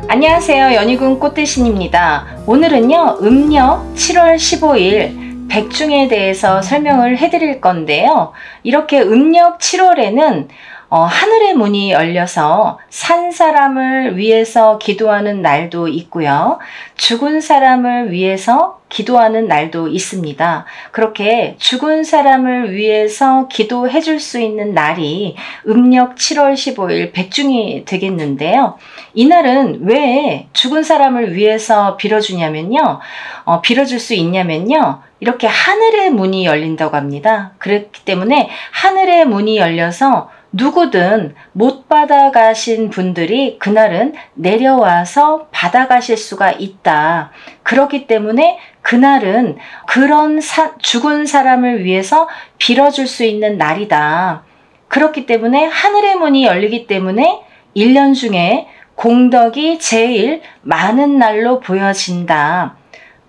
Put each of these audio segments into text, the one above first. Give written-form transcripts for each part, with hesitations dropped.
안녕하세요. 연희군 꽃대신입니다. 오늘은요, 음력 7월 15일 백중에 대해서 설명을 해드릴 건데요. 이렇게 음력 7월에는 하늘의 문이 열려서 산 사람을 위해서 기도하는 날도 있고요. 죽은 사람을 위해서 기도하는 날도 있습니다. 그렇게 죽은 사람을 위해서 기도해 줄 수 있는 날이 음력 7월 15일 백중이 되겠는데요. 이날은 왜 죽은 사람을 위해서 빌어주냐면요. 빌어줄 수 있냐면요. 이렇게 하늘의 문이 열린다고 합니다. 그렇기 때문에 하늘의 문이 열려서 누구든 못 받아가신 분들이 그날은 내려와서 받아가실 수가 있다. 그렇기 때문에 그날은 그런 죽은 사람을 위해서 빌어줄 수 있는 날이다. 그렇기 때문에 하늘의 문이 열리기 때문에 1년 중에 공덕이 제일 많은 날로 보여진다.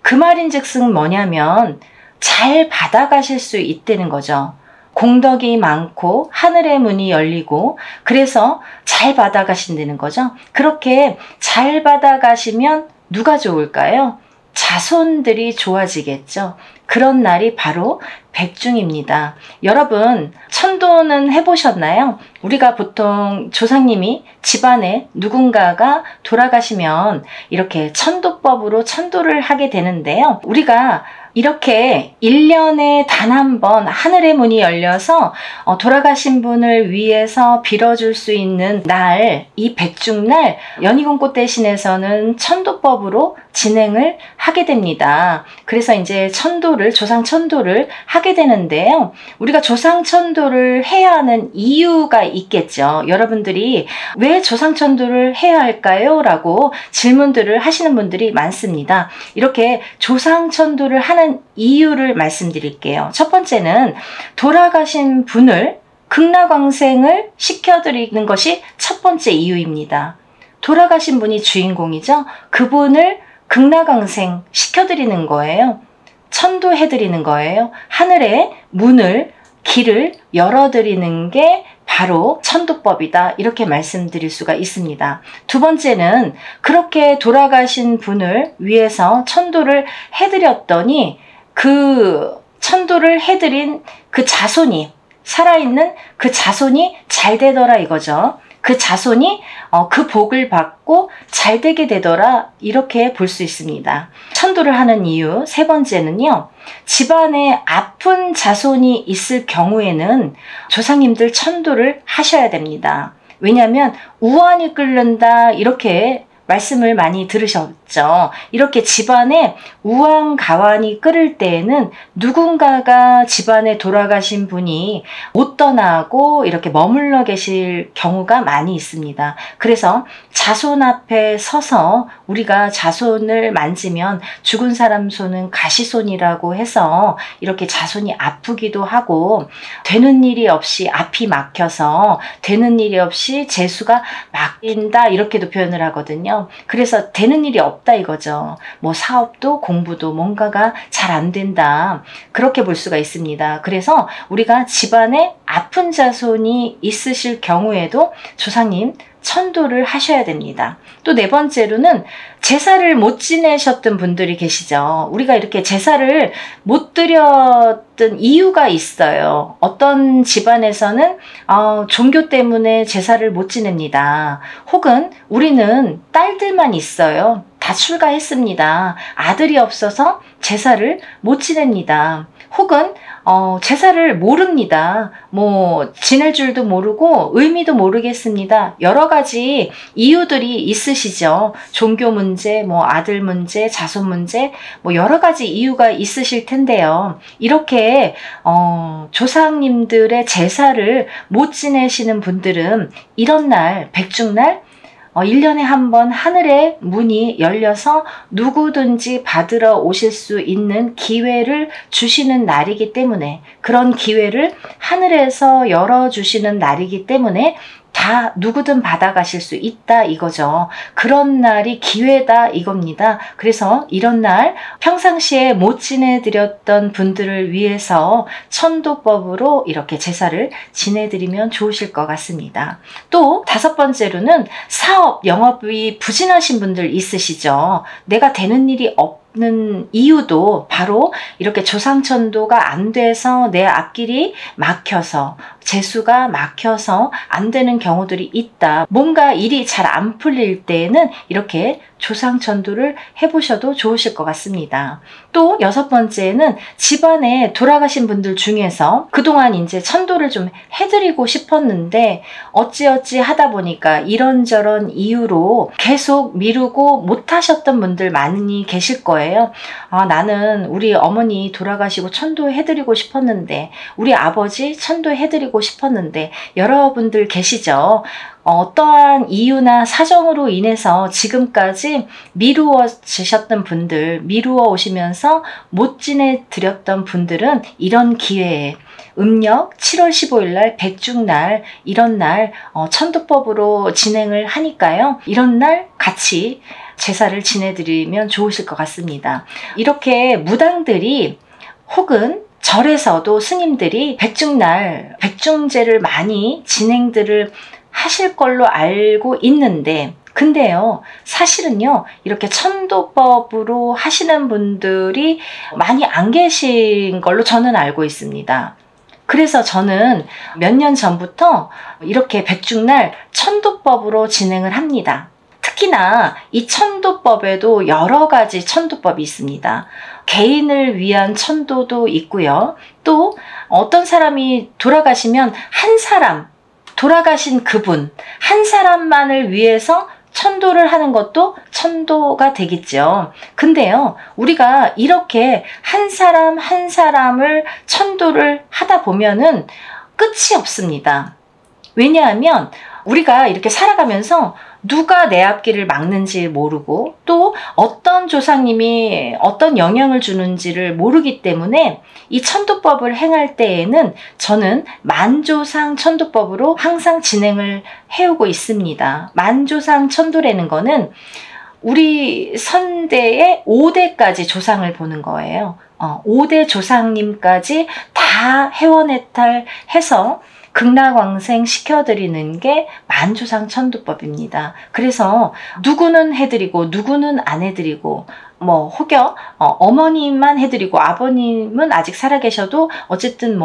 그 말인즉슨 뭐냐면 잘 받아가실 수 있다는 거죠. 공덕이 많고 하늘의 문이 열리고 그래서 잘 받아가신다는 거죠. 그렇게 잘 받아가시면 누가 좋을까요? 자손들이 좋아지겠죠. 그런 날이 바로 백중입니다. 여러분, 천도는 해보셨나요? 우리가 보통 조상님이 집안에 누군가가 돌아가시면 이렇게 천도법으로 천도를 하게 되는데요. 우리가 이렇게 1년에 단 한 번 하늘의 문이 열려서 돌아가신 분을 위해서 빌어줄 수 있는 날, 이 백중날 연희군 꽃대신에서는 천도법으로 진행을 하게 됩니다. 그래서 이제 천도를, 조상 천도를 하게 되는데요. 우리가 조상 천도를 해야 하는 이유가 있겠죠. 여러분들이 왜 조상 천도를 해야 할까요? 라고 질문들을 하시는 분들이 많습니다. 이렇게 조상 천도를 하는 이유를 말씀드릴게요. 첫 번째는 돌아가신 분을 극락왕생을 시켜드리는 것이 첫 번째 이유입니다. 돌아가신 분이 주인공이죠. 그분을 극락왕생 시켜드리는 거예요. 천도해드리는 거예요. 하늘의 문을, 길을 열어드리는 게 바로 천도법이다. 이렇게 말씀드릴 수가 있습니다. 두 번째는 그렇게 돌아가신 분을 위해서 천도를 해드렸더니 그 천도를 해드린 그 자손이, 살아있는 그 자손이 잘 되더라 이거죠. 그 자손이 그 복을 받고 잘 되게 되더라, 이렇게 볼 수 있습니다. 천도를 하는 이유 세 번째는요. 집안에 아픈 자손이 있을 경우에는 조상님들 천도를 하셔야 됩니다. 왜냐하면 우환이 끓는다, 이렇게 말씀을 많이 들으셨죠. 이렇게 집안에 우환가환이 끓을 때에는 누군가가 집안에 돌아가신 분이 못 떠나고 이렇게 머물러 계실 경우가 많이 있습니다. 그래서 자손 앞에 서서 우리가 자손을 만지면 죽은 사람 손은 가시손이라고 해서 이렇게 자손이 아프기도 하고, 되는 일이 없이 앞이 막혀서 되는 일이 없이 재수가 막힌다, 이렇게도 표현을 하거든요. 그래서 되는 일이 없다 이거죠. 뭐 사업도 공부도 뭔가가 잘 안 된다, 그렇게 볼 수가 있습니다. 그래서 우리가 집안에 아픈 자손이 있으실 경우에도 조상님 천도를 하셔야 됩니다. 또 네 번째로는 제사를 못 지내셨던 분들이 계시죠. 우리가 이렇게 제사를 못 드렸던 이유가 있어요. 어떤 집안에서는 종교 때문에 제사를 못 지냅니다. 혹은 우리는 딸들만 있어요. 다 출가했습니다. 아들이 없어서 제사를 못 지냅니다. 혹은 제사를 모릅니다. 뭐 지낼 줄도 모르고 의미도 모르겠습니다. 여러 가지 이유들이 있으시죠. 종교 문제, 뭐 아들 문제, 자손 문제, 뭐 여러 가지 이유가 있으실 텐데요. 이렇게 조상님들의 제사를 못 지내시는 분들은 이런 날, 백중날 1년에 한 번 하늘의 문이 열려서 누구든지 받으러 오실 수 있는 기회를 주시는 날이기 때문에, 그런 기회를 하늘에서 열어주시는 날이기 때문에 다 다 누구든 받아가실 수 있다 이거죠. 그런 날이 기회다 이겁니다. 그래서 이런 날 평상시에 못 지내드렸던 분들을 위해서 천도법으로 이렇게 제사를 지내드리면 좋으실 것 같습니다. 또 5번째로는 사업, 영업이 부진하신 분들 있으시죠. 내가 되는 일이 없는 이유도 바로 이렇게 조상천도가 안 돼서 내 앞길이 막혀서 재수가 막혀서 안 되는 경우들이 있다. 뭔가 일이 잘 안 풀릴 때에는 이렇게 조상천도를 해보셔도 좋으실 것 같습니다. 또 6번째는 집안에 돌아가신 분들 중에서 그동안 이제 천도를 좀 해드리고 싶었는데 어찌어찌 하다 보니까 이런저런 이유로 계속 미루고 못하셨던 분들 많이 계실 거예요. 나는 우리 어머니 돌아가시고 천도해드리고 싶었는데, 우리 아버지 천도해드리고 싶었는데, 여러분들 계시죠? 어떠한 이유나 사정으로 인해서 지금까지 미루어지셨던 분들, 미루어 오시면서 못 지내드렸던 분들은 이런 기회에 음력 7월 15일 날 백중날, 이런 날 천도법으로 진행을 하니까요. 이런 날 같이 제사를 지내드리면 좋으실 것 같습니다. 이렇게 무당들이 혹은 절에서도 스님들이 백중날, 백중제를 많이 진행들을 하실 걸로 알고 있는데, 근데요, 사실은요, 이렇게 천도법으로 하시는 분들이 많이 안 계신 걸로 저는 알고 있습니다. 그래서 저는 몇 년 전부터 이렇게 백중날 천도법으로 진행을 합니다. 특히나 이 천도법에도 여러 가지 천도법이 있습니다. 개인을 위한 천도도 있고요. 또 어떤 사람이 돌아가시면 한 사람, 돌아가신 그분 한 사람만을 위해서 천도를 하는 것도 천도가 되겠죠. 근데요, 우리가 이렇게 한 사람 한 사람을 천도를 하다 보면은 끝이 없습니다. 왜냐하면 우리가 이렇게 살아가면서 누가 내 앞길을 막는지 모르고 또 어떤 조상님이 어떤 영향을 주는지를 모르기 때문에 이 천도법을 행할 때에는 저는 만조상 천도법으로 항상 진행을 해오고 있습니다. 만조상 천도라는 거는 우리 선대의 5대까지 조상을 보는 거예요. 5대 조상님까지 다 해원해탈해서 극락왕생 시켜드리는 게 만조상 천도법입니다. 그래서 누구는 해드리고 누구는 안 해드리고 혹여 어머님만 해드리고 아버님은 아직 살아계셔도 어쨌든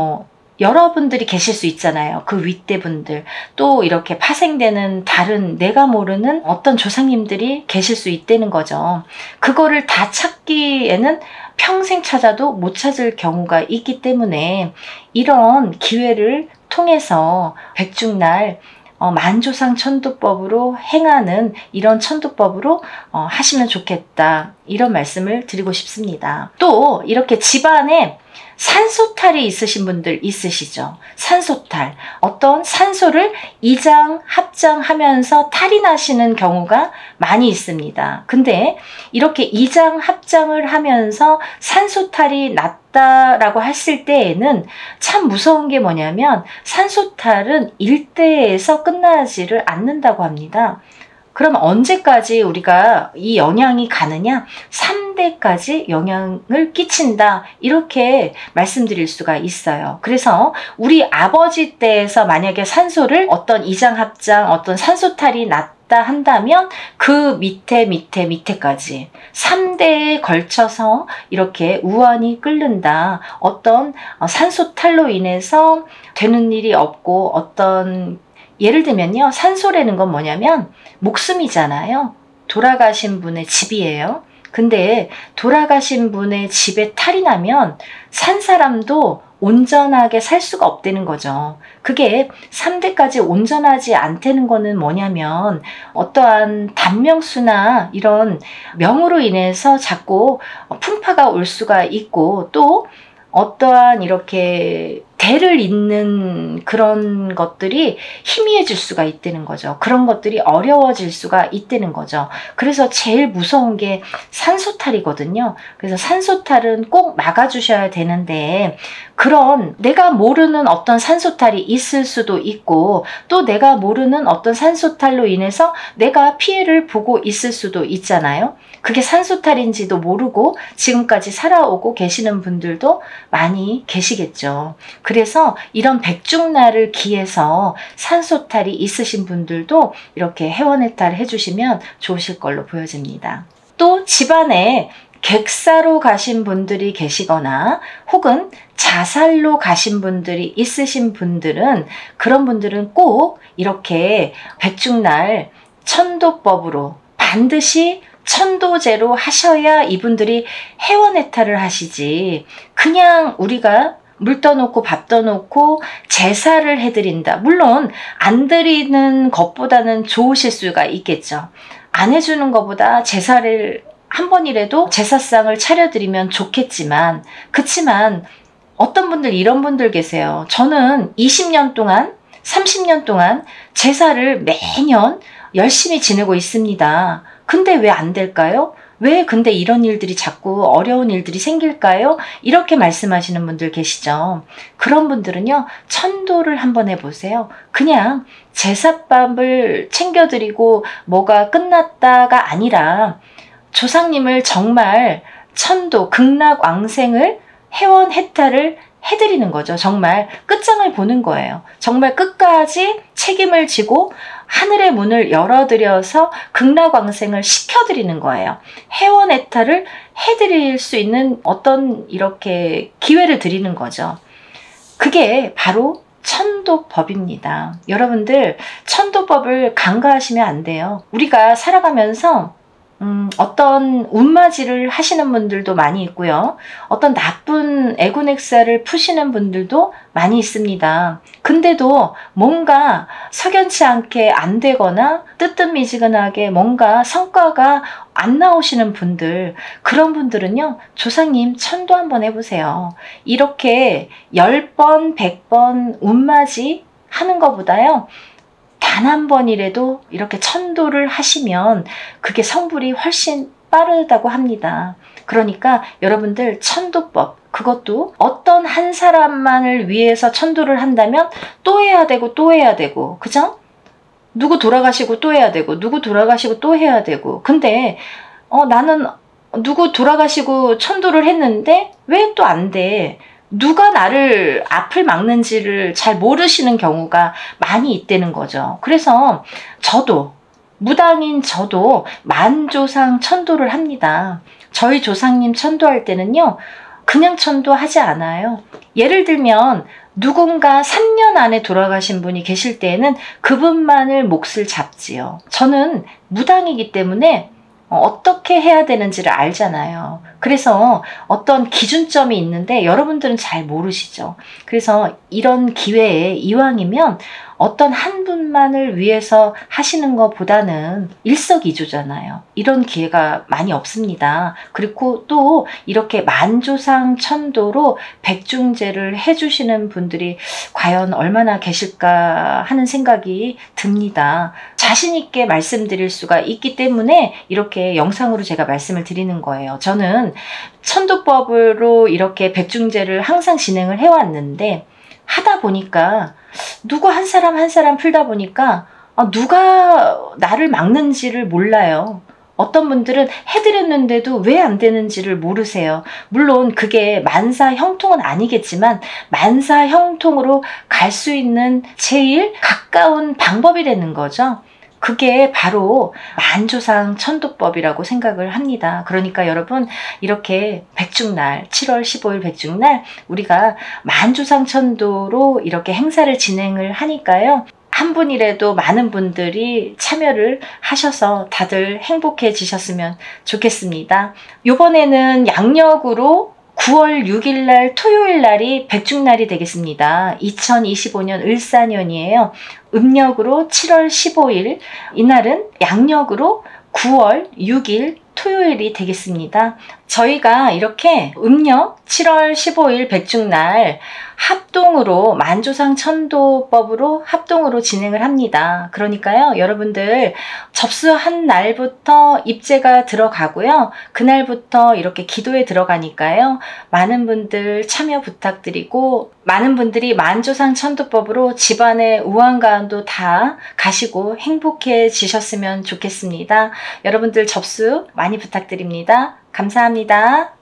여러분들이 계실 수 있잖아요. 그 윗대분들, 또 이렇게 파생되는 다른 내가 모르는 어떤 조상님들이 계실 수 있다는 거죠. 그거를 다 찾기에는 평생 찾아도 못 찾을 경우가 있기 때문에 이런 기회를 통해서 백중날 만조상 천도법으로 행하는 이런 천도법으로 하시면 좋겠다, 이런 말씀을 드리고 싶습니다. 또 이렇게 집안에 산소탈이 있으신 분들 있으시죠? 산소탈. 어떤 산소를 이장, 합장하면서 탈이 나시는 경우가 많이 있습니다. 근데 이렇게 이장, 합장을 하면서 산소탈이 났다라고 했을 때에는 참 무서운 게 뭐냐면 산소탈은 1대에서 끝나지를 않는다고 합니다. 그럼 언제까지 우리가 이 영향이 가느냐? 3대까지 영향을 끼친다, 이렇게 말씀드릴 수가 있어요. 그래서 우리 아버지 때에서 만약에 산소를 어떤 이장합장, 어떤 산소탈이 났다 한다면 그 밑에까지 3대에 걸쳐서 이렇게 우환이 끓는다. 어떤 산소탈로 인해서 되는 일이 없고, 어떤 예를 들면요, 산소라는 건 뭐냐면 목숨이잖아요. 돌아가신 분의 집이에요. 근데 돌아가신 분의 집에 탈이 나면 산 사람도 온전하게 살 수가 없다는 거죠. 그게 3대까지 온전하지 않다는 거는 뭐냐면 어떠한 단명수나 이런 명으로 인해서 자꾸 풍파가 올 수가 있고, 또 어떠한 이렇게 대를 잇는 그런 것들이 희미해질 수가 있다는 거죠. 그런 것들이 어려워질 수가 있다는 거죠. 그래서 제일 무서운 게 산소탈이거든요. 그래서 산소탈은 꼭 막아주셔야 되는데, 그런 내가 모르는 어떤 산소탈이 있을 수도 있고, 또 내가 모르는 어떤 산소탈로 인해서 내가 피해를 보고 있을 수도 있잖아요. 그게 산소탈인지도 모르고 지금까지 살아오고 계시는 분들도 많이 계시겠죠. 그래서 이런 백중날을 기해서 산소탈이 있으신 분들도 이렇게 해원해탈 해주시면 좋으실 걸로 보여집니다. 또 집안에 객사로 가신 분들이 계시거나 혹은 자살로 가신 분들이 있으신 분들은, 그런 분들은 꼭 이렇게 백중날 천도법으로 반드시 천도제로 하셔야 이분들이 해원해탈을 하시지, 그냥 우리가 물 떠놓고 밥 떠놓고 제사를 해드린다. 물론 안 드리는 것보다는 좋으실 수가 있겠죠. 안 해주는 것보다 제사를 한 번이라도 제사상을 차려드리면 좋겠지만, 그치만 어떤 분들, 이런 분들 계세요. 저는 20년 동안 30년 동안 제사를 매년 열심히 지내고 있습니다. 근데 왜 안 될까요? 왜 근데 이런 일들이 자꾸 어려운 일들이 생길까요? 이렇게 말씀하시는 분들 계시죠. 그런 분들은요, 천도를 한번 해보세요. 그냥 제사밥을 챙겨드리고 뭐가 끝났다가 아니라 조상님을 정말 천도, 극락왕생을 해원해탈을 해드리는 거죠. 정말 끝장을 보는 거예요. 정말 끝까지 책임을 지고 하늘의 문을 열어드려서 극락왕생을 시켜드리는 거예요. 해원해탈을 해드릴 수 있는 어떤 이렇게 기회를 드리는 거죠. 그게 바로 천도법입니다. 여러분들, 천도법을 간과하시면 안 돼요. 우리가 살아가면서 어떤 운맞이를 하시는 분들도 많이 있고요. 어떤 나쁜 애군액사를 푸시는 분들도 많이 있습니다. 근데도 뭔가 석연치 않게 안 되거나 뜨뜻미지근하게 뭔가 성과가 안 나오시는 분들, 그런 분들은요, 조상님 천도 한번 해보세요. 이렇게 10번, 100번 운맞이 하는 것보다요, 단 한 번이라도 이렇게 천도를 하시면 그게 성불이 훨씬 빠르다고 합니다. 그러니까 여러분들, 천도법, 그것도 어떤 한 사람만을 위해서 천도를 한다면 또 해야 되고 또 해야 되고, 그죠? 누구 돌아가시고 또 해야 되고, 누구 돌아가시고 또 해야 되고. 근데 나는 누구 돌아가시고 천도를 했는데 왜 또 안 돼? 누가 나를 앞을 막는지를 잘 모르시는 경우가 많이 있다는 거죠. 그래서 저도, 무당인 저도 만조상 천도를 합니다. 저희 조상님 천도할 때는요, 그냥 천도하지 않아요. 예를 들면 누군가 3년 안에 돌아가신 분이 계실 때에는 그분만을 몫을 잡지요. 저는 무당이기 때문에 어떻게 해야 되는지를 알잖아요. 그래서 어떤 기준점이 있는데 여러분들은 잘 모르시죠. 그래서 이런 기회에 이왕이면 어떤 한 분만을 위해서 하시는 것보다는 일석이조잖아요. 이런 기회가 많이 없습니다. 그리고 또 이렇게 만조상 천도로 백중제를 해주시는 분들이 과연 얼마나 계실까 하는 생각이 듭니다. 자신 있게 말씀드릴 수가 있기 때문에 이렇게 영상으로 제가 말씀을 드리는 거예요. 저는 천도법으로 이렇게 백중제를 항상 진행을 해왔는데, 하다 보니까 누구 한 사람 한 사람 풀다 보니까 누가 나를 막는지를 몰라요. 어떤 분들은 해드렸는데도 왜 안 되는지를 모르세요. 물론 그게 만사형통은 아니겠지만 만사형통으로 갈 수 있는 제일 가까운 방법이라는 거죠. 그게 바로 만조상 천도법이라고 생각을 합니다. 그러니까 여러분, 이렇게 백중날, 7월 15일 백중날 우리가 만조상 천도로 이렇게 행사를 진행을 하니까요, 한 분이라도 많은 분들이 참여를 하셔서 다들 행복해지셨으면 좋겠습니다. 이번에는 양력으로 9월 6일 날 토요일 날이 백중날이 되겠습니다. 2025년 을사년이에요. 음력으로 7월 15일, 이날은 양력으로 9월 6일 토요일이 되겠습니다. 저희가 이렇게 음력 7월 15일 백중날 합동으로 만조상 천도법으로 합동으로 진행을 합니다. 그러니까요, 여러분들 접수한 날부터 입제가 들어가고요. 그날부터 이렇게 기도에 들어가니까요. 많은 분들 참여 부탁드리고, 많은 분들이 만조상 천도법으로 집안의 우환가운도 다 가시고 행복해지셨으면 좋겠습니다. 여러분들 접수 많이 부탁드립니다. 감사합니다.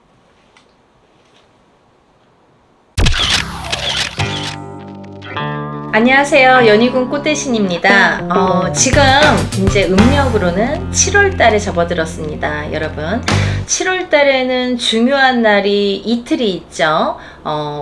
안녕하세요. 연희군 꽃대신입니다. 지금 이제 음력으로는 7월 달에 접어들었습니다. 여러분, 7월 달에는 중요한 날이 이틀이 있죠.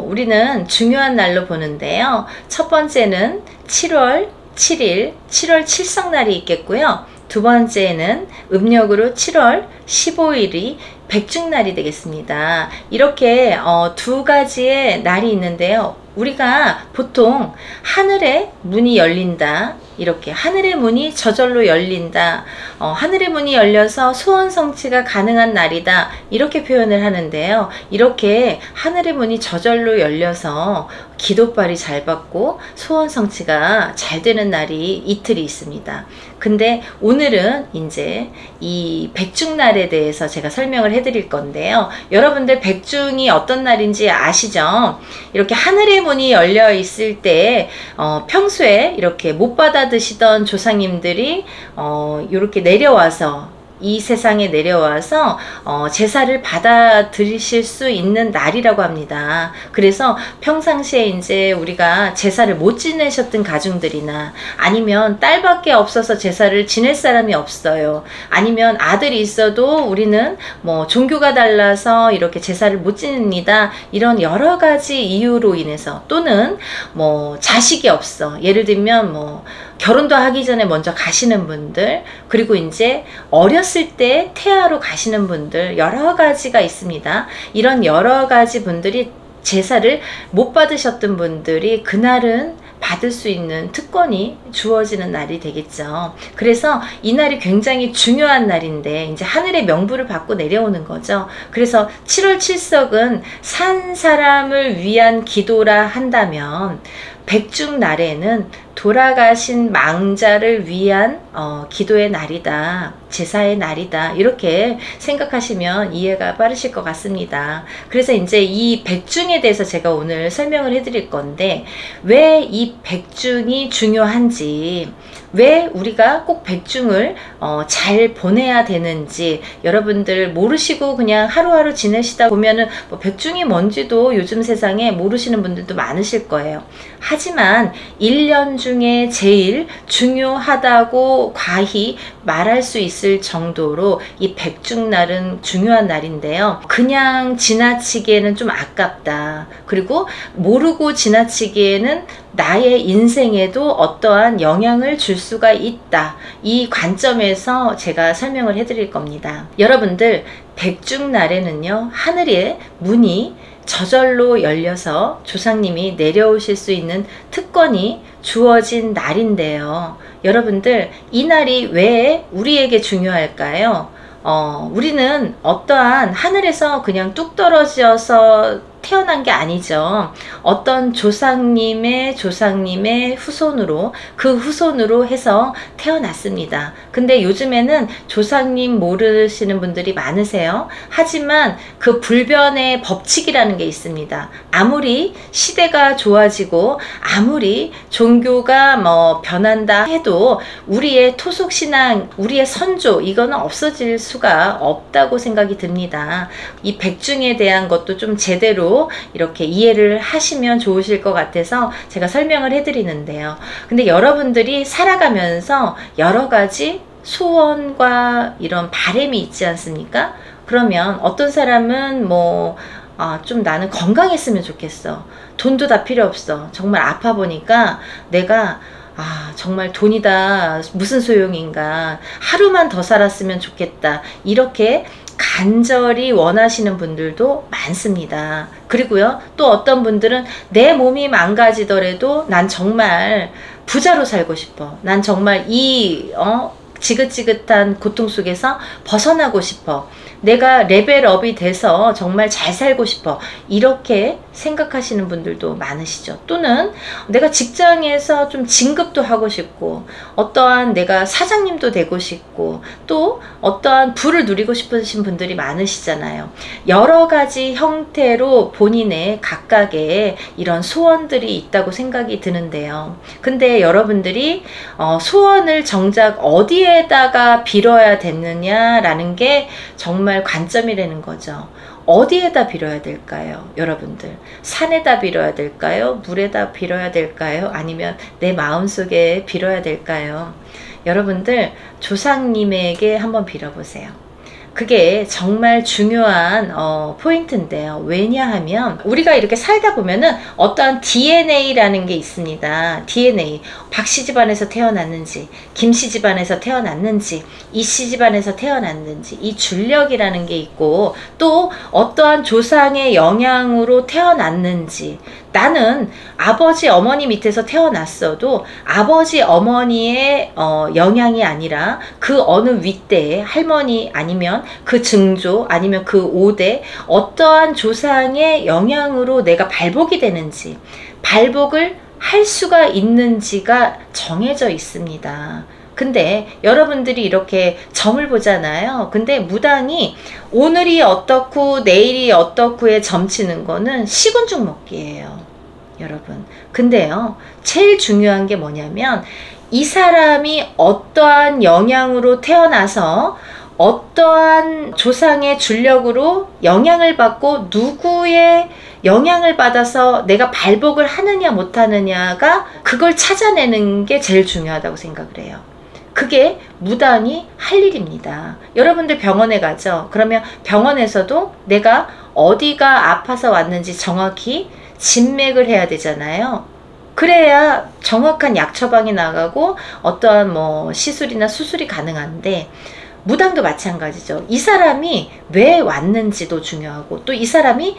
우리는 중요한 날로 보는데요. 첫 번째는 7월 7일, 7월 칠성날이 있겠고요. 두 번째는 음력으로 7월 15일이 백중날이 되겠습니다. 이렇게 두 가지의 날이 있는데요. 우리가 보통 하늘의 문이 열린다, 이렇게 하늘의 문이 저절로 열린다, 하늘의 문이 열려서 소원 성취가 가능한 날이다, 이렇게 표현을 하는데요. 이렇게 하늘의 문이 저절로 열려서 기도빨이 잘 받고 소원 성취가 잘 되는 날이 이틀이 있습니다. 근데 오늘은 이제 이 백중날에 대해서 제가 설명을 해드릴 건데요. 여러분들 백중이 어떤 날인지 아시죠? 이렇게 하늘의 문이 열려 있을 때 평소에 이렇게 못 받아 드시던 조상님들이 이렇게 내려와서 이 세상에 내려와서 제사를 받아 드리실 수 있는 날이라고 합니다. 그래서 평상시에 이제 우리가 제사를 못 지내셨던 가정들이나, 아니면 딸밖에 없어서 제사를 지낼 사람이 없어요, 아니면 아들이 있어도 우리는 뭐 종교가 달라서 이렇게 제사를 못 지냅니다, 이런 여러 가지 이유로 인해서, 또는 뭐 자식이 없어, 예를 들면 뭐 결혼도 하기 전에 먼저 가시는 분들, 그리고 이제 어렸을 때 태아로 가시는 분들, 여러 가지가 있습니다. 이런 여러 가지 분들이 제사를 못 받으셨던 분들이 그날은 받을 수 있는 특권이 주어지는 날이 되겠죠. 그래서 이 날이 굉장히 중요한 날인데 이제 하늘의 명부를 받고 내려오는 거죠. 그래서 7월 칠석은 산 사람을 위한 기도라 한다면, 백중날에는 돌아가신 망자를 위한 기도의 날이다, 제사의 날이다, 이렇게 생각하시면 이해가 빠르실 것 같습니다. 그래서 이제 이 백중에 대해서 제가 오늘 설명을 해드릴 건데, 왜 이 백중이 중요한지, 왜 우리가 꼭 백중을 잘 보내야 되는지, 여러분들 모르시고 그냥 하루하루 지내시다 보면은 뭐 백중이 뭔지도 요즘 세상에 모르시는 분들도 많으실 거예요. 하지만 1년 중에 제일 중요하다고 과히 말할 수 있을 정도로 이 백중날은 중요한 날인데요. 그냥 지나치기에는 좀 아깝다, 그리고 모르고 지나치기에는 나의 인생에도 어떠한 영향을 줄 수가 있다, 이 관점에서 제가 설명을 해드릴 겁니다. 여러분들, 백중날에는요, 하늘의 문이 저절로 열려서 조상님이 내려오실 수 있는 특권이 주어진 날인데요. 여러분들, 이 날이 왜 우리에게 중요할까요? 우리는 어떠한 하늘에서 그냥 뚝 떨어져서 태어난 게 아니죠. 어떤 조상님의 후손으로, 그 후손으로 해서 태어났습니다. 근데 요즘에는 조상님 모르시는 분들이 많으세요. 하지만 그 불변의 법칙이라는 게 있습니다. 아무리 시대가 좋아지고 아무리 종교가 뭐 변한다 해도 우리의 토속신앙, 우리의 선조, 이거는 없어질 수가 없다고 생각이 듭니다. 이 백중에 대한 것도 좀 제대로 이렇게 이해를 하시면 좋으실 것 같아서 제가 설명을 해드리는데요. 근데 여러분들이 살아가면서 여러 가지 소원과 이런 바람이 있지 않습니까? 그러면 어떤 사람은 뭐 좀 나는 건강했으면 좋겠어, 돈도 다 필요 없어, 정말 아파 보니까 내가 정말 돈이 다 무슨 소용인가, 하루만 더 살았으면 좋겠다, 이렇게 간절히 원하시는 분들도 많습니다. 그리고요, 또 어떤 분들은 내 몸이 망가지더라도 난 정말 부자로 살고 싶어, 난 정말 이 지긋지긋한 고통 속에서 벗어나고 싶어. 내가 레벨업이 돼서 정말 잘 살고 싶어. 이렇게 생각하시는 분들도 많으시죠. 또는 내가 직장에서 좀 진급도 하고 싶고, 어떠한 내가 사장님도 되고 싶고, 또 어떠한 부를 누리고 싶으신 분들이 많으시잖아요. 여러 가지 형태로 본인의 각각의 이런 소원들이 있다고 생각이 드는데요. 근데 여러분들이 소원을 정작 어디에다가 빌어야 됐느냐라는 게 정말 관점이라는 거죠. 어디에다 빌어야 될까요? 여러분들, 산에다 빌어야 될까요? 물에다 빌어야 될까요? 아니면 내 마음속에 빌어야 될까요? 여러분들, 조상님에게 한번 빌어보세요. 그게 정말 중요한 포인트인데요. 왜냐하면 우리가 이렇게 살다 보면은 어떠한 DNA라는 게 있습니다. DNA. 박씨 집안에서 태어났는지, 김씨 집안에서 태어났는지, 이씨 집안에서 태어났는지, 이 줄력이라는 게 있고, 또 어떠한 조상의 영향으로 태어났는지, 나는 아버지 어머니 밑에서 태어났어도 아버지 어머니의 영향이 아니라 그 어느 윗대에 할머니 아니면 그 증조 아니면 그 5대 어떠한 조상의 영향으로 내가 발복이 되는지, 발복을 할 수가 있는지가 정해져 있습니다. 근데 여러분들이 이렇게 점을 보잖아요. 근데 무당이 오늘이 어떻고 내일이 어떻고에 점치는 거는 시군죽 먹기예요, 여러분. 근데요, 제일 중요한 게 뭐냐면 이 사람이 어떠한 영향으로 태어나서 어떠한 조상의 줄력으로 영향을 받고 누구의 영향을 받아서 내가 발복을 하느냐 못하느냐가, 그걸 찾아내는 게 제일 중요하다고 생각을 해요. 그게 무당이 할 일입니다. 여러분들 병원에 가죠. 그러면 병원에서도 내가 어디가 아파서 왔는지 정확히 진맥을 해야 되잖아요. 그래야 정확한 약 처방이 나가고 어떠한 시술이나 수술이 가능한데, 무당도 마찬가지죠. 이 사람이 왜 왔는지도 중요하고, 또 이 사람이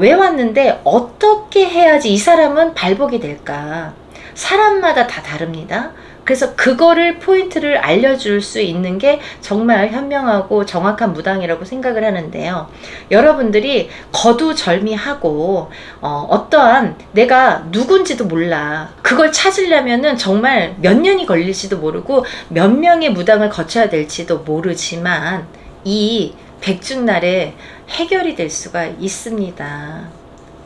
왜 왔는데 어떻게 해야지 이 사람은 발복이 될까. 사람마다 다 다릅니다. 그래서 그거를 포인트를 알려줄 수 있는 게 정말 현명하고 정확한 무당이라고 생각을 하는데요. 여러분들이 거두절미하고 어떠한 내가 누군지도 몰라. 그걸 찾으려면은 정말 몇 년이 걸릴지도 모르고 몇 명의 무당을 거쳐야 될지도 모르지만 이 백중날에 해결이 될 수가 있습니다.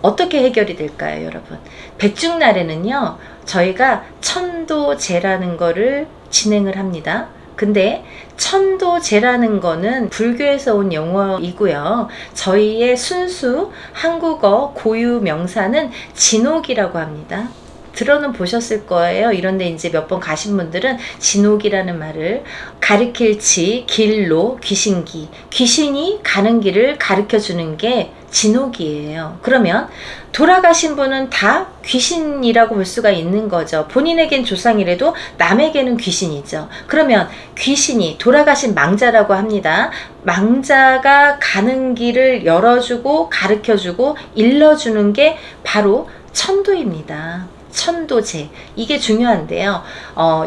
어떻게 해결이 될까요, 여러분? 백중날에는요, 저희가 천도제라는 거를 진행을 합니다. 근데 천도제라는 거는 불교에서 온 용어이고요. 저희의 순수 한국어 고유 명사는 진옥이라고 합니다. 들어는 보셨을 거예요. 이런데 이제 몇 번 가신 분들은 진옥이라는 말을, 가리킬지 길로 귀신기, 귀신이 가는 길을 가르쳐 주는 게 진옥이에요. 그러면 돌아가신 분은 다 귀신이라고 볼 수가 있는 거죠. 본인에겐 조상이라도 남에게는 귀신이죠. 그러면 귀신이, 돌아가신 망자라고 합니다. 망자가 가는 길을 열어주고 가르쳐주고 일러주는 게 바로 천도입니다. 천도제. 이게 중요한데요.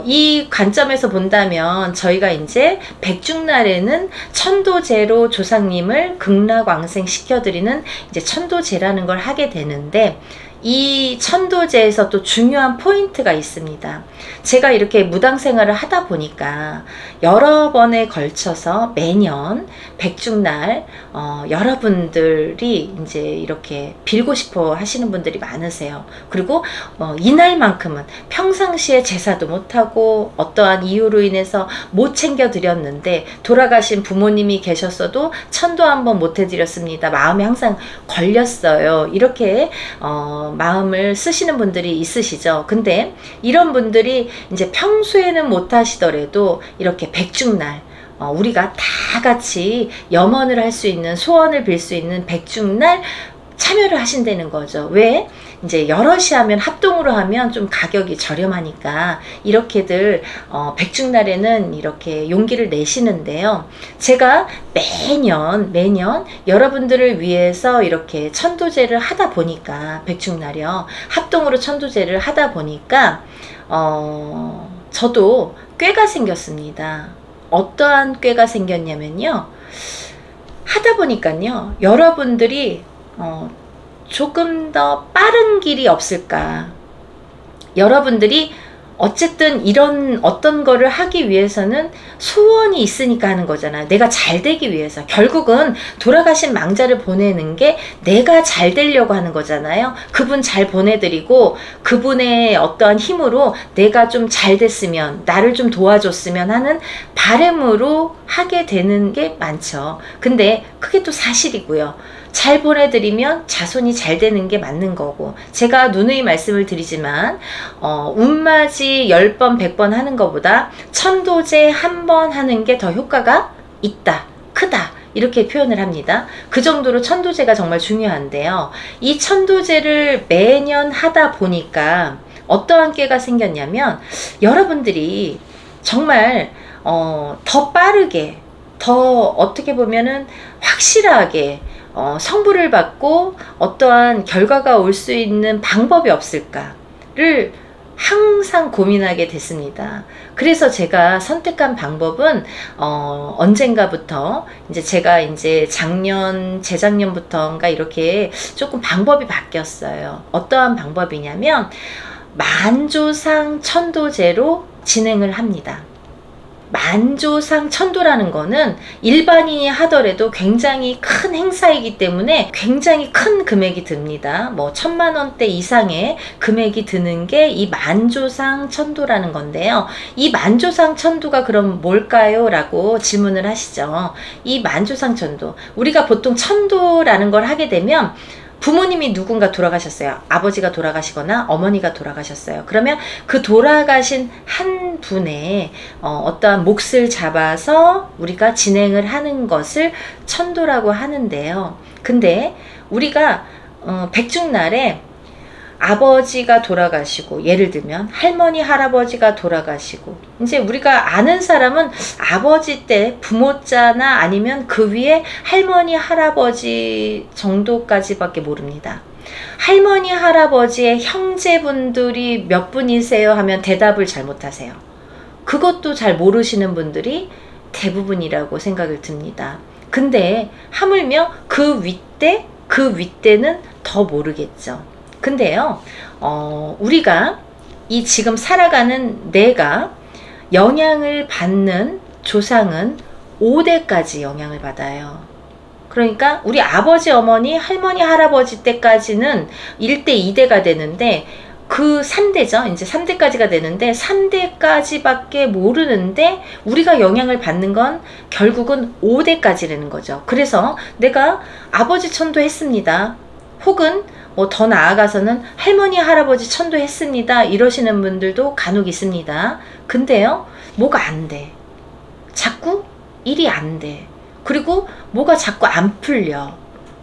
이 관점에서 본다면 저희가 이제 백중날에는 천도제로 조상님을 극락왕생 시켜드리는 이제 천도제라는 걸 하게 되는데, 이 천도제에서 또 중요한 포인트가 있습니다. 제가 이렇게 무당 생활을 하다 보니까 여러 번에 걸쳐서 매년 백중날 여러분들이 이제 이렇게 빌고 싶어 하시는 분들이 많으세요. 그리고 이날만큼은 평상시에 제사도 못하고 어떠한 이유로 인해서 못 챙겨 드렸는데, 돌아가신 부모님이 계셨어도 천도 한번 못 해드렸습니다. 마음에 항상 걸렸어요. 이렇게 마음을 쓰시는 분들이 있으시죠. 근데 이런 분들이 이제 평소에는 못 하시더라도 이렇게 백중날, 우리가 다 같이 염원을 할 수 있는, 소원을 빌 수 있는 백중날 참여를 하신다는 거죠. 왜? 이제 여럿이 하면, 합동으로 하면 좀 가격이 저렴하니까 이렇게들 백중날에는 이렇게 용기를 내시는데요. 제가 매년 여러분들을 위해서 이렇게 천도제를 하다 보니까, 백중날이요, 합동으로 천도제를 하다 보니까 저도 꾀가 생겼습니다. 어떠한 꾀가 생겼냐면요. 하다 보니까요. 여러분들이 조금 더 빠른 길이 없을까. 여러분들이 어쨌든 이런 어떤 거를 하기 위해서는 소원이 있으니까 하는 거잖아요. 내가 잘 되기 위해서. 결국은 돌아가신 망자를 보내는 게 내가 잘 되려고 하는 거잖아요. 그분 잘 보내드리고 그분의 어떠한 힘으로 내가 좀 잘 됐으면, 나를 좀 도와줬으면 하는 바람으로 하게 되는 게 많죠. 근데 그게 또 사실이고요. 잘 보내드리면 자손이 잘 되는 게 맞는 거고, 제가 누누이 말씀을 드리지만 운맞이 10번 100번 하는 것보다 천도제 한 번 하는 게 더 효과가 있다, 크다, 이렇게 표현을 합니다. 그 정도로 천도제가 정말 중요한데요. 이 천도제를 매년 하다 보니까 어떠한 꾀가 생겼냐면, 여러분들이 정말 더 빠르게, 더 어떻게 보면은 확실하게 성부를 받고 어떠한 결과가 올 수 있는 방법이 없을까를 항상 고민하게 됐습니다. 그래서 제가 선택한 방법은 언젠가부터 이제 제가 이제 재작년부터인가 이렇게 조금 방법이 바뀌었어요. 어떠한 방법이냐면 만조상 천도제로 진행을 합니다. 만조상 천도라는 거는 일반인이 하더라도 굉장히 큰 행사이기 때문에 굉장히 큰 금액이 듭니다. 뭐 1000만원대 이상의 금액이 드는 게 이 만조상 천도라는 건데요. 이 만조상 천도가 그럼 뭘까요? 라고 질문을 하시죠. 이 만조상 천도, 우리가 보통 천도라는 걸 하게 되면 부모님이 누군가 돌아가셨어요. 아버지가 돌아가시거나 어머니가 돌아가셨어요. 그러면 그 돌아가신 한 분의 어떠한 몫을 잡아서 우리가 진행을 하는 것을 천도라고 하는데요. 근데 우리가 백중날에 아버지가 돌아가시고, 예를 들면 할머니 할아버지가 돌아가시고, 이제 우리가 아는 사람은 아버지 때 부모자나 아니면 그 위에 할머니 할아버지 정도까지밖에 모릅니다. 할머니 할아버지의 형제분들이 몇 분이세요 하면 대답을 잘 못하세요. 그것도 잘 모르시는 분들이 대부분이라고 생각을 듭니다. 근데 하물며 그 윗대는 더 모르겠죠. 근데요, 우리가 이 지금 살아가는 내가 영향을 받는 조상은 5대까지 영향을 받아요. 그러니까 우리 아버지, 어머니, 할머니, 할아버지 때까지는 1대, 2대가 되는데, 그 3대죠. 이제 3대까지가 되는데 3대까지밖에 모르는데 우리가 영향을 받는 건 결국은 5대까지라는 거죠. 그래서 내가 아버지 천도했습니다. 혹은 뭐 더 나아가서는 할머니 할아버지 천도했습니다 이러시는 분들도 간혹 있습니다. 근데요, 뭐가 안 돼. 자꾸 일이 안 돼. 그리고 뭐가 자꾸 안 풀려.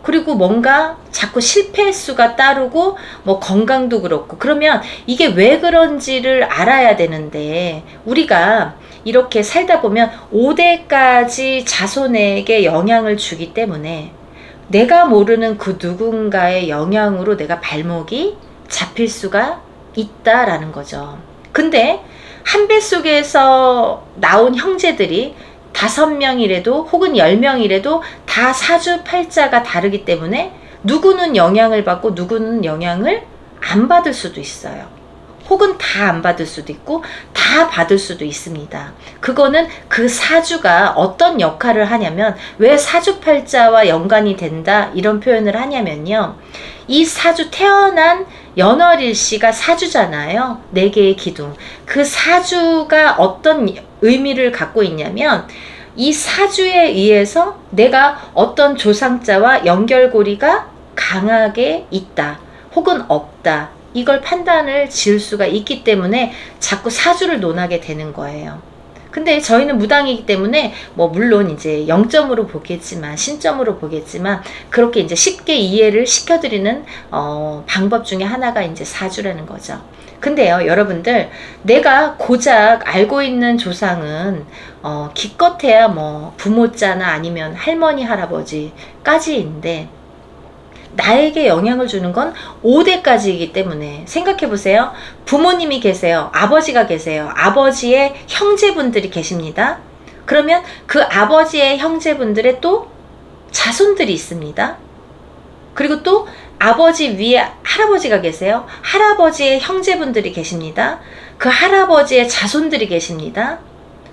그리고 뭔가 자꾸 실패 횟수가 따르고 뭐 건강도 그렇고. 그러면 이게 왜 그런지를 알아야 되는데, 우리가 이렇게 살다 보면 5대까지 자손에게 영향을 주기 때문에 내가 모르는 그 누군가의 영향으로 내가 발목이 잡힐 수가 있다라는 거죠. 근데 한 뱃속에서 나온 형제들이 5명이라도 혹은 10명이라도 다 사주팔자가 다르기 때문에 누구는 영향을 받고 누구는 영향을 안 받을 수도 있어요. 혹은 다 안 받을 수도 있고 다 받을 수도 있습니다. 그거는 그 사주가 어떤 역할을 하냐면, 왜 사주팔자와 연관이 된다 이런 표현을 하냐면요, 이 사주 태어난 연월일시가 사주잖아요. 4개의 기둥. 그 사주가 어떤 의미를 갖고 있냐면, 이 사주에 의해서 내가 어떤 조상자와 연결고리가 강하게 있다 혹은 없다, 이걸 판단을 지을 수가 있기 때문에 자꾸 사주를 논하게 되는 거예요. 근데 저희는 무당이기 때문에 뭐 물론 이제 0점으로 보겠지만, 신점으로 보겠지만, 그렇게 이제 쉽게 이해를 시켜드리는 방법 중에 하나가 이제 사주라는 거죠. 근데요, 여러분들, 내가 고작 알고 있는 조상은 기껏해야 뭐 부모자나 아니면 할머니 할아버지까지인데, 나에게 영향을 주는 건 5대까지이기 때문에 생각해 보세요. 부모님이 계세요. 아버지가 계세요. 아버지의 형제분들이 계십니다. 그러면 그 아버지의 형제분들의 또 자손들이 있습니다. 그리고 또 아버지 위에 할아버지가 계세요. 할아버지의 형제분들이 계십니다. 그 할아버지의 자손들이 계십니다.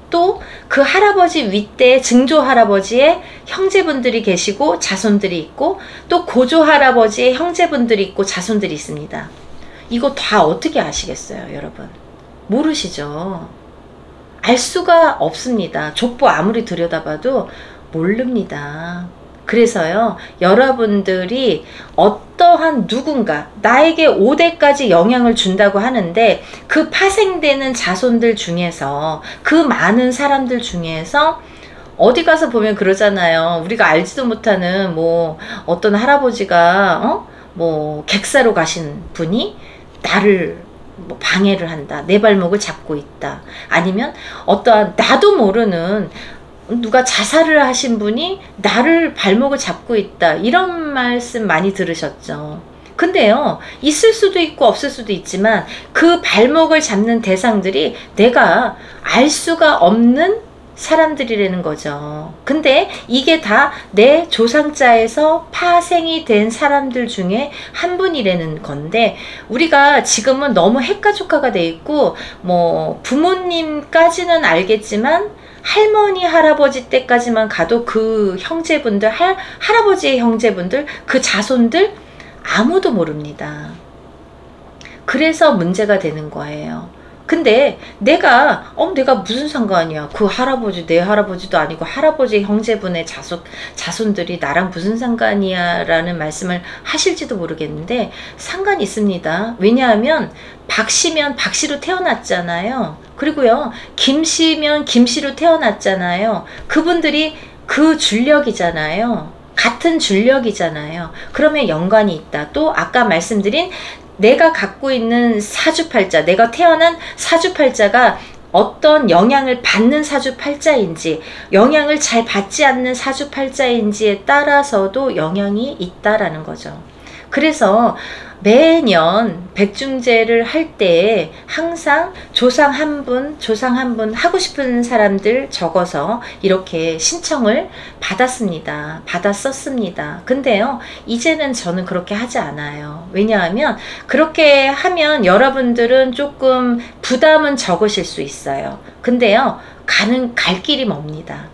또 그 할아버지 윗대 증조 할아버지의 형제분들이 계시고 자손들이 있고, 또 고조 할아버지의 형제분들이 있고 자손들이 있습니다. 이거 다 어떻게 아시겠어요, 여러분? 모르시죠? 알 수가 없습니다. 족보 아무리 들여다봐도 모릅니다. 그래서요, 여러분들이 어떠한 누군가 나에게 5대까지 영향을 준다고 하는데, 그 파생되는 자손들 중에서, 그 많은 사람들 중에서 어디 가서 보면 그러잖아요. 우리가 알지도 못하는 뭐 어떤 할아버지가 뭐 객사로 가신 분이 나를 뭐 방해를 한다, 내 발목을 잡고 있다, 아니면 어떠한 나도 모르는 누가 자살을 하신 분이 나를 발목을 잡고 있다, 이런 말씀 많이 들으셨죠. 근데요, 있을 수도 있고 없을 수도 있지만 그 발목을 잡는 대상들이 내가 알 수가 없는 사람들이라는 거죠. 근데 이게 다 내 조상자에서 파생이 된 사람들 중에 한 분이라는 건데, 우리가 지금은 너무 핵가족화가 돼 있고, 뭐 부모님까지는 알겠지만 할머니 할아버지 때까지만 가도 그 형제분들, 할아버지의 형제분들, 그 자손들 아무도 모릅니다. 그래서 문제가 되는 거예요. 근데 내가 무슨 상관이야, 그 할아버지 내 할아버지도 아니고 할아버지 형제분의 자손들이 나랑 무슨 상관이야 라는 말씀을 하실지도 모르겠는데, 상관이 있습니다. 왜냐하면 박씨면 박씨로 태어났잖아요. 그리고요, 김씨면 김씨로 태어났잖아요. 그분들이 그 줄력이잖아요. 같은 줄력이잖아요. 그러면 연관이 있다. 또 아까 말씀드린 내가 갖고 있는 사주팔자, 내가 태어난 사주팔자가 어떤 영향을 받는 사주팔자인지, 영향을 잘 받지 않는 사주팔자인지에 따라서도 영향이 있다라는 거죠. 그래서 매년 백중제를 할 때 항상 조상 한 분 하고 싶은 사람들 적어서 이렇게 신청을 받았었습니다. 근데요, 이제는 저는 그렇게 하지 않아요. 왜냐하면 그렇게 하면 여러분들은 조금 부담은 적으실 수 있어요. 근데요, 갈 길이 멉니다.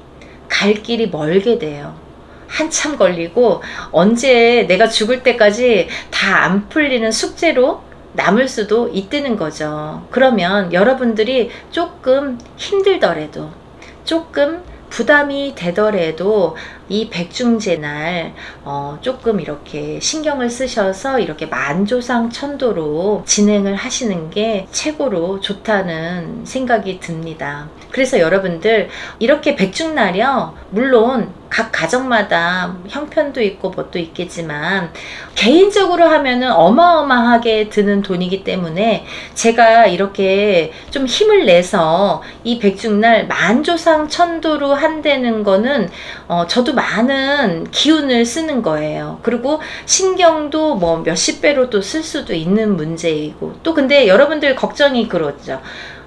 갈 길이 멀게 돼요. 한참 걸리고 언제 내가 죽을 때까지 다 안 풀리는 숙제로 남을 수도 있다는 거죠. 그러면 여러분들이 조금 힘들더라도, 조금 부담이 되더라도 이 백중제 날 조금 이렇게 신경을 쓰셔서 이렇게 만조상 천도로 진행을 하시는 게 최고로 좋다는 생각이 듭니다. 그래서 여러분들 이렇게 백중날이요, 물론 각 가정마다 형편도 있고 뭣도 있겠지만 개인적으로 하면은 어마어마하게 드는 돈이기 때문에 제가 이렇게 좀 힘을 내서 이 백중날 만조상 천도로 한다는 거는 저도 많은 기운을 쓰는 거예요. 그리고 신경도 뭐 몇십 배로 또 쓸 수도 있는 문제이고, 또 근데 여러분들 걱정이 그렇죠.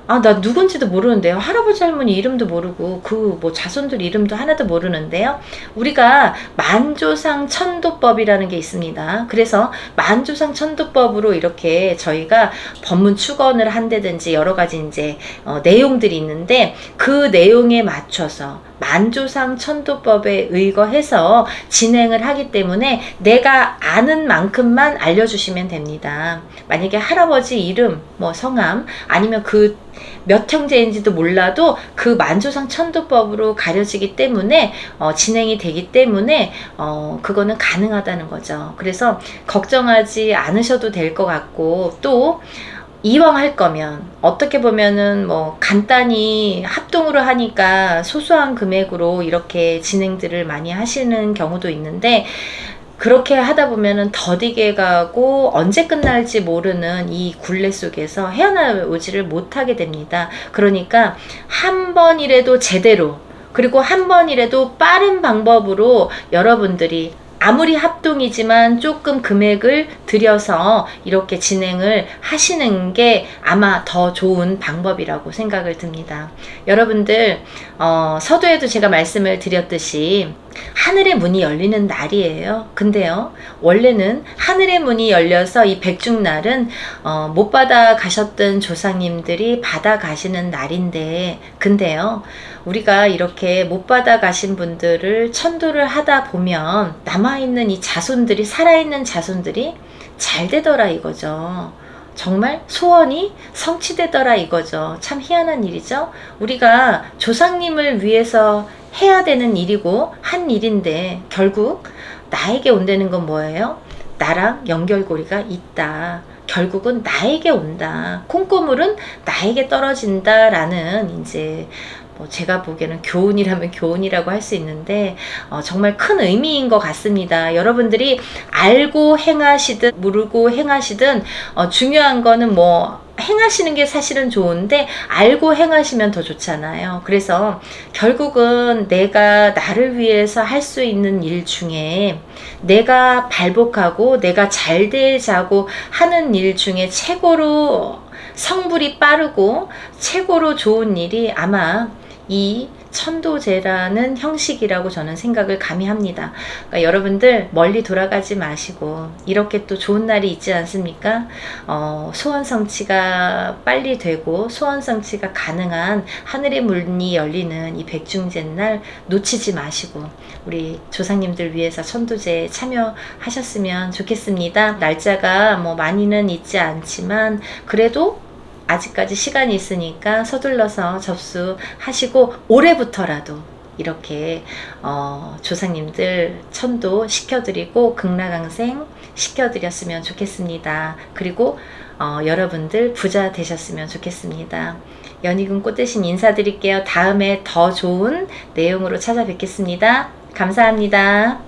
나 누군지도 모르는데요. 할아버지 할머니 이름도 모르고 그 뭐 자손들 이름도 하나도 모르는데요. 우리가 만조상 천도법이라는 게 있습니다. 그래서 만조상 천도법으로 이렇게 저희가 법문 축원을 한다든지 여러 가지 이제 내용들이 있는데, 그 내용에 맞춰서 만조상 천도법에 의거해서 진행을 하기 때문에 내가 아는 만큼만 알려주시면 됩니다. 만약에 할아버지 이름, 뭐 성함, 아니면 그 몇 형제인지도 몰라도 그 만조상 천도법으로 가려지기 때문에 진행이 되기 때문에 그거는 가능하다는 거죠. 그래서 걱정하지 않으셔도 될 것 같고, 또 이왕 할 거면 어떻게 보면은 뭐 간단히 합동으로 하니까 소소한 금액으로 이렇게 진행들을 많이 하시는 경우도 있는데, 그렇게 하다 보면은 더디게 가고 언제 끝날지 모르는 이 굴레 속에서 헤어나오지를 못하게 됩니다. 그러니까 한 번이라도 제대로, 그리고 한 번이라도 빠른 방법으로 여러분들이 아무리 합동이지만 조금 금액을 들여서 이렇게 진행을 하시는 게 아마 더 좋은 방법이라고 생각을 듭니다. 여러분들 서두에도 제가 말씀을 드렸듯이 하늘의 문이 열리는 날이에요. 근데요, 원래는 하늘의 문이 열려서 이 백중날은 못 받아 가셨던 조상님들이 받아 가시는 날인데, 근데요, 우리가 이렇게 못 받아 가신 분들을 천도를 하다 보면 남아있는 이 자손들이, 살아있는 자손들이 잘 되더라 이거죠. 정말 소원이 성취되더라 이거죠. 참 희한한 일이죠. 우리가 조상님을 위해서 해야 되는 일이고 한 일인데 결국 나에게 온다는 건 뭐예요? 나랑 연결고리가 있다. 결국은 나에게 온다. 콩고물은 나에게 떨어진다라는 이제 제가 보기에는 교훈이라면 교훈이라고 할 수 있는데 정말 큰 의미인 것 같습니다. 여러분들이 알고 행하시든 모르고 행하시든 중요한 거는 뭐 행하시는 게 사실은 좋은데 알고 행하시면 더 좋잖아요. 그래서 결국은 내가 나를 위해서 할 수 있는 일 중에 내가 발복하고 내가 잘 되자고 하는 일 중에 최고로 성불이 빠르고 최고로 좋은 일이 아마 이 천도제라는 형식이라고 저는 생각을 감히 합니다. 그러니까 여러분들 멀리 돌아가지 마시고 이렇게 또 좋은 날이 있지 않습니까? 소원 성취가 빨리 되고 소원 성취가 가능한 하늘의 문이 열리는 이 백중제날 놓치지 마시고 우리 조상님들 위해서 천도제에 참여하셨으면 좋겠습니다. 날짜가 뭐 많이는 있지 않지만 그래도 아직까지 시간이 있으니까 서둘러서 접수하시고 올해부터라도 이렇게 조상님들 천도 시켜드리고 극락강생 시켜드렸으면 좋겠습니다. 그리고 여러분들 부자 되셨으면 좋겠습니다. 연희군 꽃대신 인사드릴게요. 다음에 더 좋은 내용으로 찾아뵙겠습니다. 감사합니다.